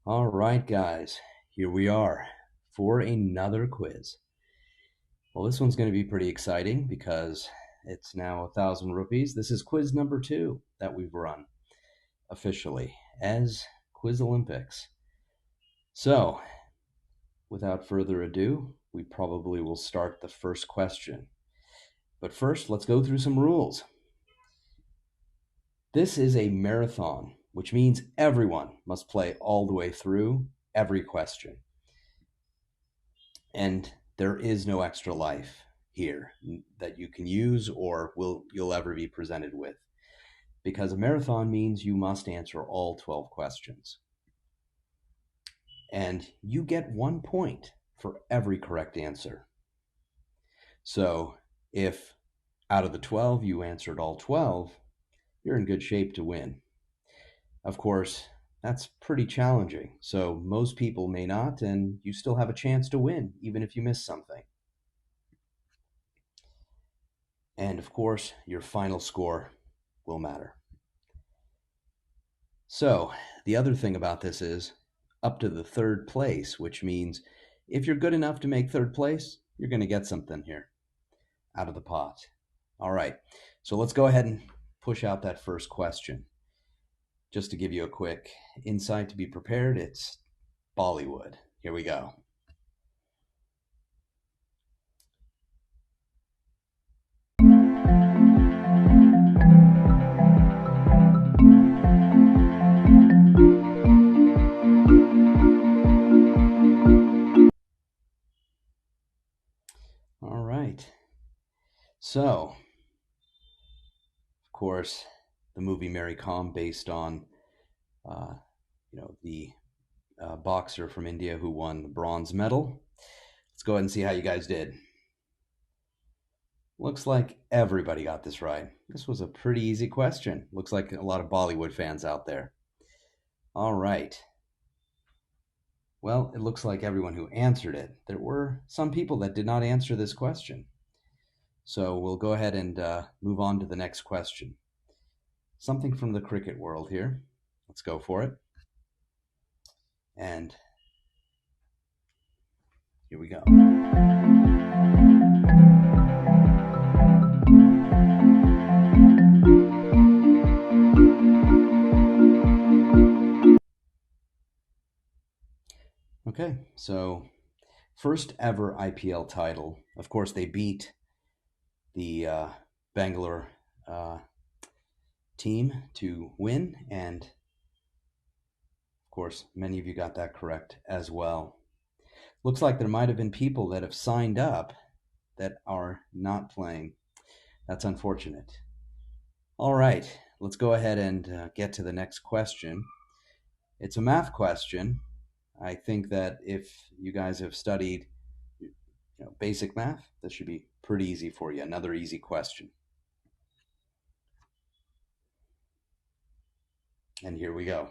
All right, guys, here we are for another quiz. Well, this one's going to be pretty exciting because it's now 1,000 rupees. This is quiz number 2 that we've run officially as QuizOlympics. So, without further ado, we probably will start the first question. But first, let's go through some rules. This is a marathon, which means everyone must play all the way through every question. And there is no extra life here that you can use or you'll ever be presented with, because a marathon means you must answer all 12 questions. And you get 1 point for every correct answer. So if out of the 12 you answered all 12, you're in good shape to win. Of course, that's pretty challenging. So most people may not, and you still have a chance to win, even if you miss something. And of course, your final score will matter. So the other thing about this is up to the third place, which means if you're good enough to make third place, you're going to get something here out of the pot. All right, so let's go ahead and push out that first question. Just to give you a quick insight to be prepared, it's Bollywood. Here we go. All right. So, of course, the movie Mary Kom, based on, the boxer from India who won the bronze medal. Let's go ahead and see how you guys did. Looks like everybody got this right. This was a pretty easy question. Looks like a lot of Bollywood fans out there. All right. Well, it looks like everyone who answered it. There were some people that did not answer this question. So we'll go ahead and move on to the next question. Something from the cricket world here. Let's go for it. And here we go. Okay, so first ever IPL title. Of course, they beat the Bangalore team to win, and of course, many of you got that correct as well. Looks like there might have been people that have signed up that are not playing. That's unfortunate. All right, let's go ahead and get to the next question. It's a math question. I think that if you guys have studied basic math, this should be pretty easy for you. Another easy question. And here we go.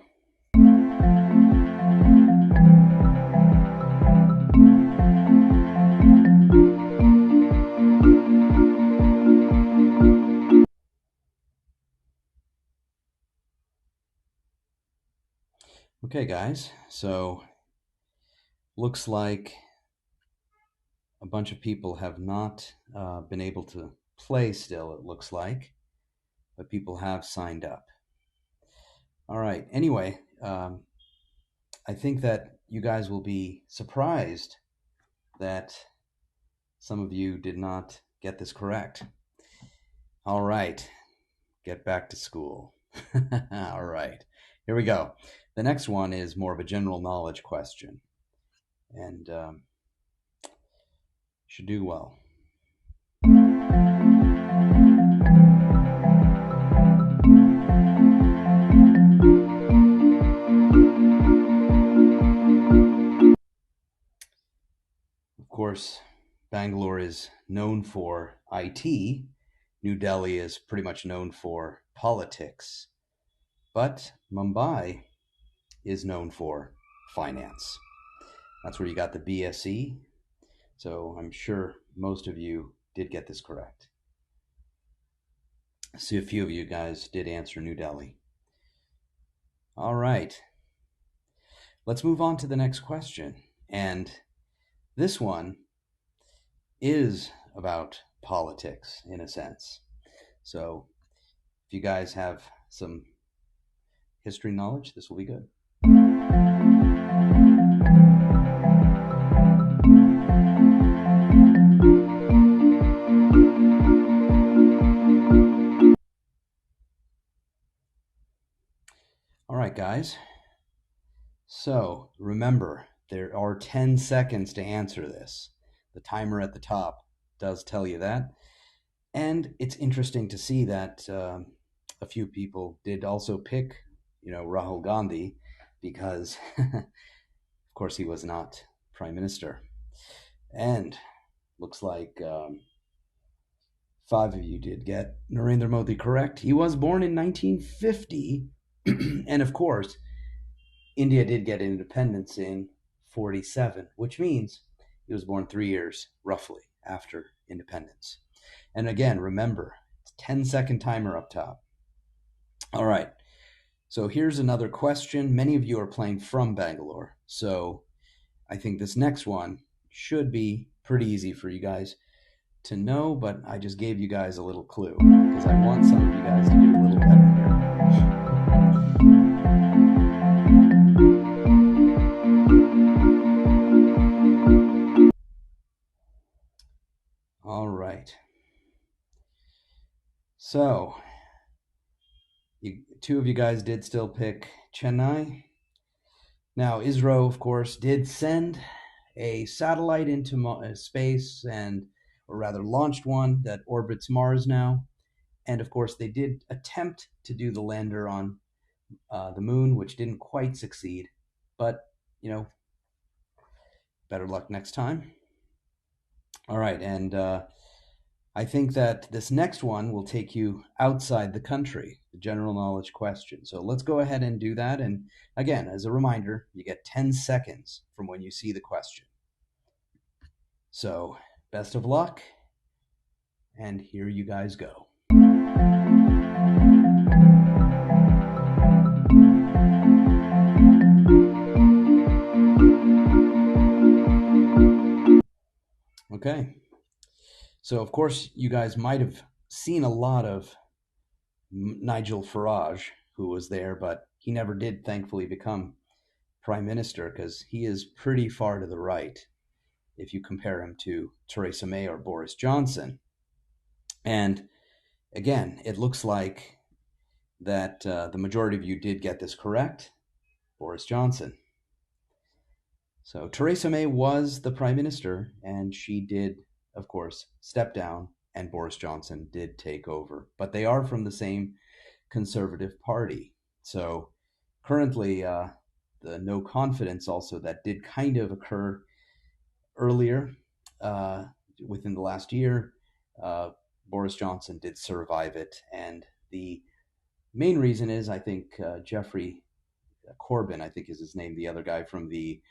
Okay, guys, so looks like a bunch of people have not been able to play still, it looks like, but people have signed up. All right, anyway, I think that you guys will be surprised that some of you did not get this correct. All right, get back to school. All right, here we go. The next one is more of a general knowledge question, and should do well. Of course, Bangalore is known for IT. New Delhi is pretty much known for politics. But Mumbai is known for finance. That's where you got the BSE. So I'm sure most of you did get this correct. I see a few of you guys did answer New Delhi. All right. let's move on to the next question. And this one is about politics in a sense. So if you guys have some history knowledge, this will be good. All right, guys. So remember, there are 10 seconds to answer this. The timer at the top does tell you that. And it's interesting to see that a few people did also pick, Rahul Gandhi because, of course, he was not prime minister. And looks like 5 of you did get Narendra Modi correct. He was born in 1950. And of course, India did get independence in 47, which means he was born 3 years roughly after independence. And again, remember, 10-second timer up top. All right. So here's another question. Many of you are playing from Bangalore. So I think this next one should be pretty easy for you guys to know, but I just gave you guys a little clue because I want some of you guys to do a little better here. All right. So, two of you guys did still pick Chennai. Now, ISRO, of course, did send a satellite into space, or rather launched one that orbits Mars now. And of course, they did attempt to do the lander on the moon, which didn't quite succeed. But, better luck next time. All right, and I think that this next one will take you outside the country, the general knowledge question. So let's go ahead and do that. And again, as a reminder, you get 10 seconds from when you see the question. So best of luck, and here you guys go. Okay. So, of course, you guys might have seen a lot of Nigel Farage, who was there, but he never did, thankfully, become prime minister because he is pretty far to the right if you compare him to Theresa May or Boris Johnson. And again, it looks like that the majority of you did get this correct. Boris Johnson. So Theresa May was the prime minister, and she did, of course, step down, and Boris Johnson did take over. But they are from the same Conservative Party. So currently, the no confidence also that did kind of occur earlier within the last year, Boris Johnson did survive it. And the main reason is, I think, Jeffrey Corbyn, I think is his name, the other guy from the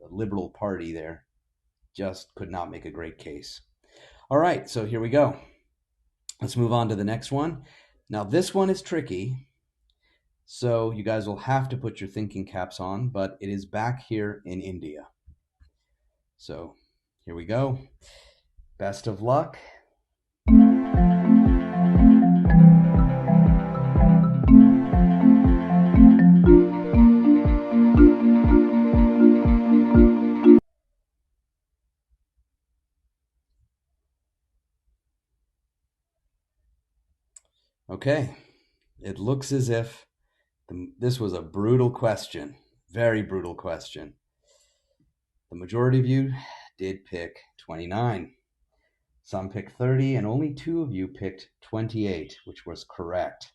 Liberal Party there, just could not make a great case. All right, so here we go. Let's move on to the next one. Now, this one is tricky, so you guys will have to put your thinking caps on, but it is back here in India. So here we go. Best of luck. Okay, it looks as if this was a brutal question, very brutal question. The majority of you did pick 29. Some picked 30, and only 2 of you picked 28, which was correct.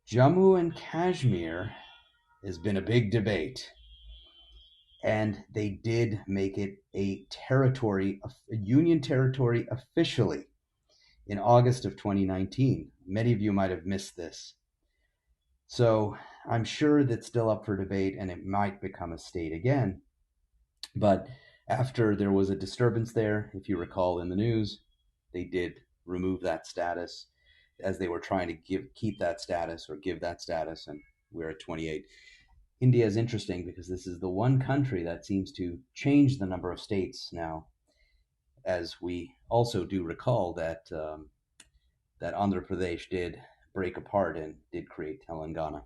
Jammu and Kashmir has been a big debate, and they did make it a union territory officially in August of 2019. Many of you might have missed this. So I'm sure that's still up for debate, and it might become a state again. But after there was a disturbance there, if you recall in the news, they did remove that status as they were trying to keep that status or give that status, and we're at 28. India is interesting because this is the one country that seems to change the number of states now, as we also do recall that that Andhra Pradesh did break apart and did create Telangana.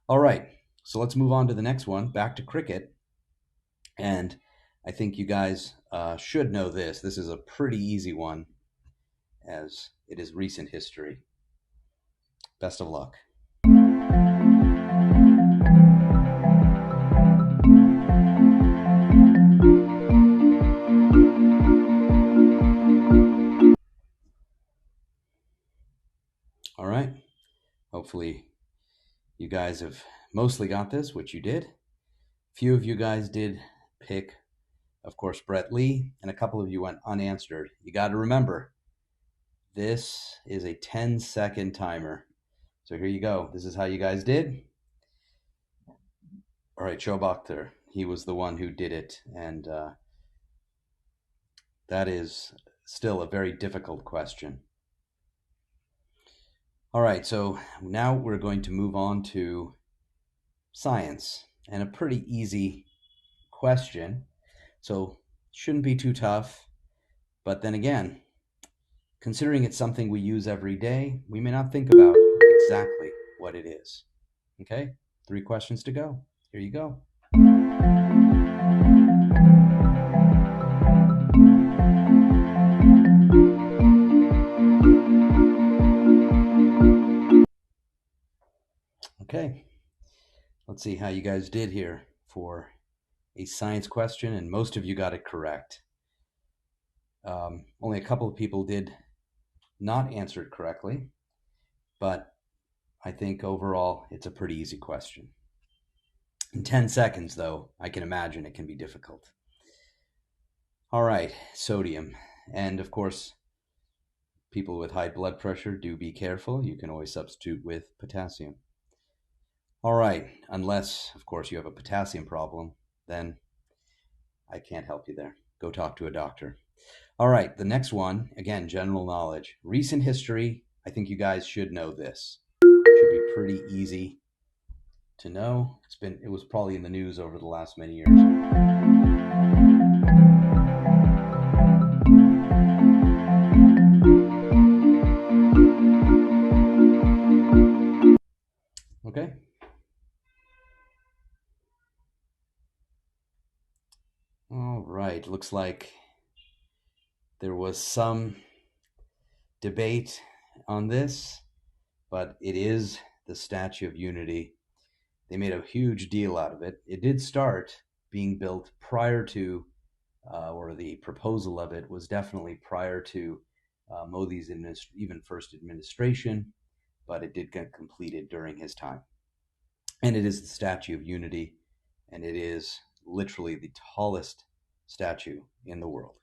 All right, so let's move on to the next one, back to cricket. And I think you guys should know this. This is a pretty easy one, as it is recent history. Best of luck. All right. Hopefully, you guys have mostly got this, which you did. Few of you guys did pick, of course, Brett Lee, and a couple of you went unanswered. You got to remember, this is a 10-second timer. So here you go. This is how you guys did. All right, Shobakhtar, he was the one who did it, and that is still a very difficult question. All right, so now we're going to move on to science, and a pretty easy question. So shouldn't be too tough, but then again, considering it's something we use every day, we may not think about exactly what it is. Okay, 3 questions to go. Here you go. Okay, let's see how you guys did here for a science question, and most of you got it correct. Only a couple of people did not answer it correctly, but I think overall it's a pretty easy question. In 10 seconds, though, I can imagine it can be difficult. All right, sodium. And of course, people with high blood pressure, do be careful. You can always substitute with potassium. All right, unless, of course, you have a potassium problem, then I can't help you there. Go talk to a doctor. All right, the next one, again, general knowledge. Recent history, I think you guys should know this. Should be pretty easy to know. It was probably in the news over the last many years. Okay. All right, looks like there was some debate on this, but it is the Statue of Unity. They made a huge deal out of it. It did start being built prior to, or the proposal of it was definitely prior to Modi's even first administration, but it did get completed during his time. And it is the Statue of Unity, and it is literally the tallest statue in the world.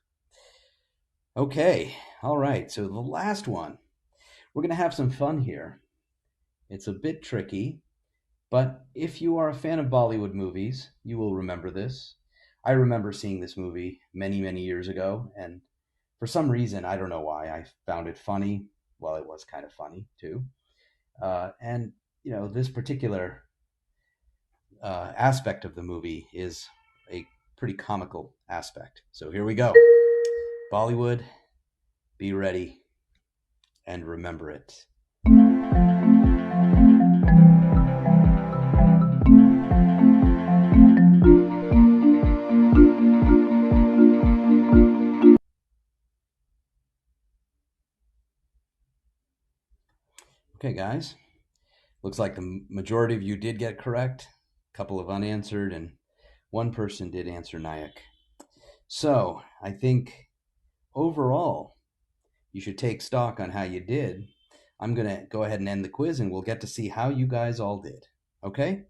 Okay, all right, so the last one. We're going to have some fun here. It's a bit tricky, but if you are a fan of Bollywood movies, you will remember this. I remember seeing this movie many, many years ago, and for some reason, I don't know why, I found it funny. Well, it was kind of funny, too. And, you know, this particular aspect of the movie is a pretty comical aspect. So here we go. Bollywood, be ready and remember it. Okay, guys. Looks like the majority of you did get correct. A couple of unanswered, and one person did answer Nayak. So I think overall, you should take stock on how you did. I'm going to go ahead and end the quiz, and we'll get to see how you guys all did. Okay?